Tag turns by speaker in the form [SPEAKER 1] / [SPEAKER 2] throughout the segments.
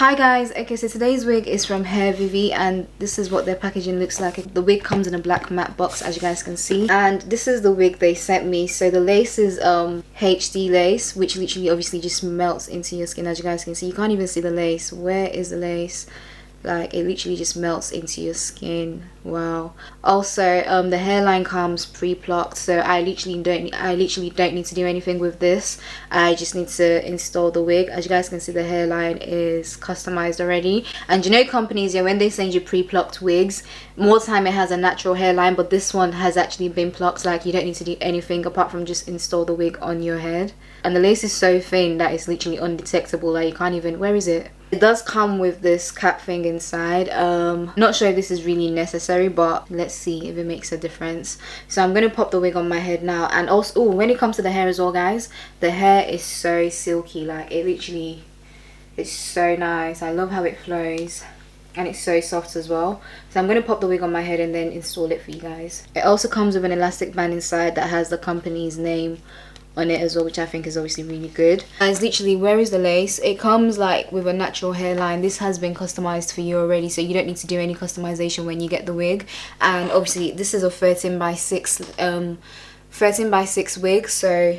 [SPEAKER 1] Hi guys, okay, so today's wig is from Hairvivi and this is what their packaging looks like. The wig comes in a black matte box, as you guys can see, and this is the wig they sent me. So the lace is HD lace, which literally obviously just melts into your skin. As you guys can see, you can't even see the lace. Where is the lace? Like, it literally just melts into your skin. Wow. Also, the hairline comes pre-plucked, so I literally don't need to do anything with this. I just need to install the wig. As you guys can see, the hairline is customized already. And you know, companies, yeah, when they send you pre-plucked wigs, more time it has a natural hairline, but this one has actually been plucked. Like, you don't need to do anything apart from just install the wig on your head. And the lace is so thin that it's literally undetectable. Like, you can't even, where is it? It does come with this cap thing inside. Not sure if this is really necessary, but let's see if it makes a difference. So I'm gonna pop the wig on my head now. And also, when it comes to the hair as well, guys, the hair is so silky. Like, it literally, it's so nice. I love how it flows, and it's so soft as well. So I'm gonna pop the wig on my head and then install it for you guys. It also comes with an elastic band inside that has the company's name on it as well, which I think is obviously really good. And it's literally, where is the lace? It comes like with a natural hairline. This has been customized for you already, so you don't need to do any customization when you get the wig. And obviously this is a 13 by 6 wig, so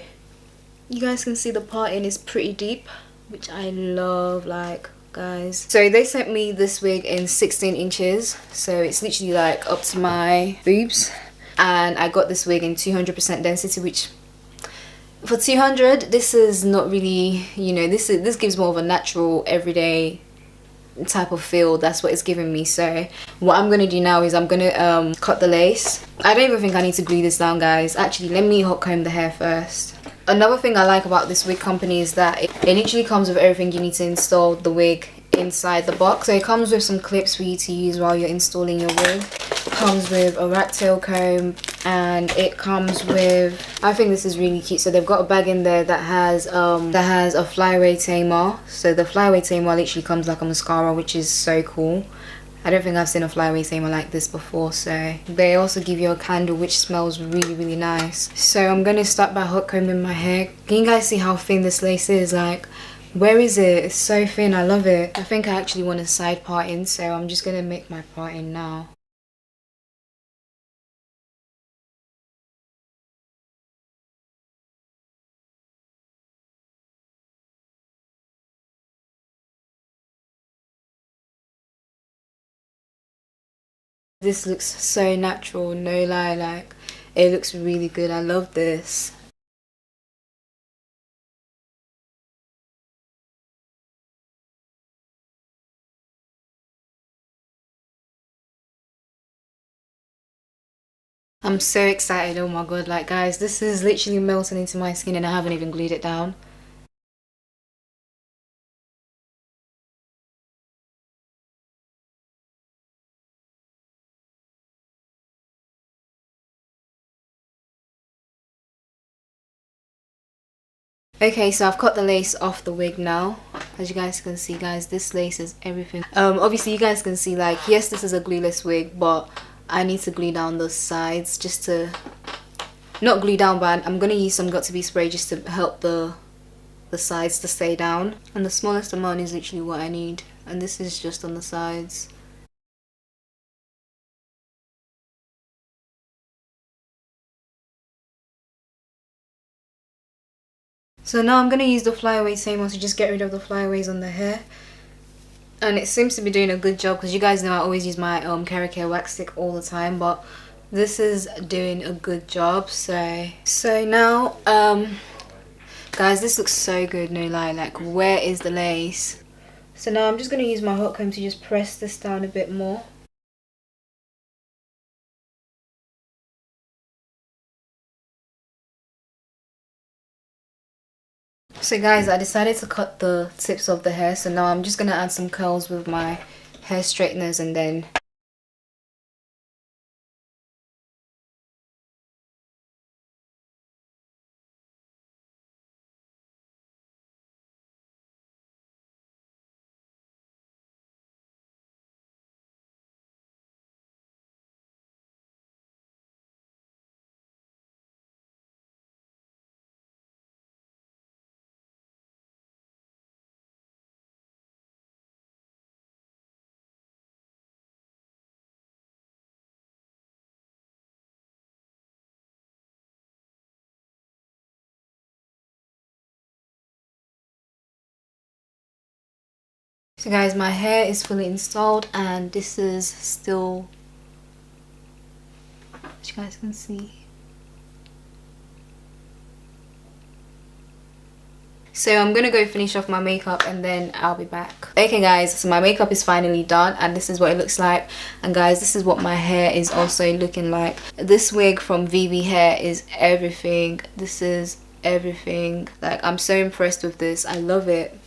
[SPEAKER 1] you guys can see the parting is pretty deep, which I love, like, guys. So they sent me this wig in 16 inches, so it's literally like up to my boobs, and I got this wig in 200% density, which for 200, this is not really, you know, this gives more of a natural everyday type of feel. That's what it's giving me. So what I'm gonna do now is I'm gonna cut the lace. I don't even think I need to glue this down, guys. Actually, let me hot comb the hair first. Another thing I like about this wig company is that it literally comes with everything you need to install the wig inside the box. So it comes with some clips for you to use while you're installing your wig. It comes with a rat tail comb, and it comes with, I think this is really cute. So they've got a bag in there that has a flyaway tamer. So the flyaway tamer literally comes like a mascara, which is so cool. I don't think I've seen a flyaway tamer like this before. So they also give you a candle, which smells really nice. So I'm gonna start by hot combing my hair. Can you guys see how thin this lace is? Like, where is it? It's so thin. I love it. I think I actually want a side parting, so I'm just gonna make my parting now. This looks so natural, no lie. Like, it looks really good. I love this. I'm so excited. Oh my god, like, guys, this is literally melting into my skin and I haven't even glued it down. Okay, so I've cut the lace off the wig now. As you guys can see, guys, this lace is everything. Obviously you guys can see, like, yes, this is a glueless wig, but I need to glue down the sides just to, not glue down, but I'm gonna use some got2b spray just to help the sides to stay down. And the smallest amount is literally what I need, and this is just on the sides. So now I'm gonna use the flyaway tamer to just get rid of the flyaways on the hair. And it seems to be doing a good job, because you guys know I always use my Cara Care wax stick all the time, but this is doing a good job. So now guys, this looks so good, no lie. Like, where is the lace? So now I'm just gonna use my hot comb to just press this down a bit more. So guys, I decided to cut the tips of the hair, so now I'm just gonna add some curls with my hair straighteners and then So guys, my hair is fully installed and this is still, as you guys can see. So I'm gonna go finish off my makeup and then I'll be back. Okay guys, so my makeup is finally done and this is what it looks like. And guys, this is what my hair is also looking like. This wig from Vivi Hair is everything. This is everything. Like, I'm so impressed with this. I love it.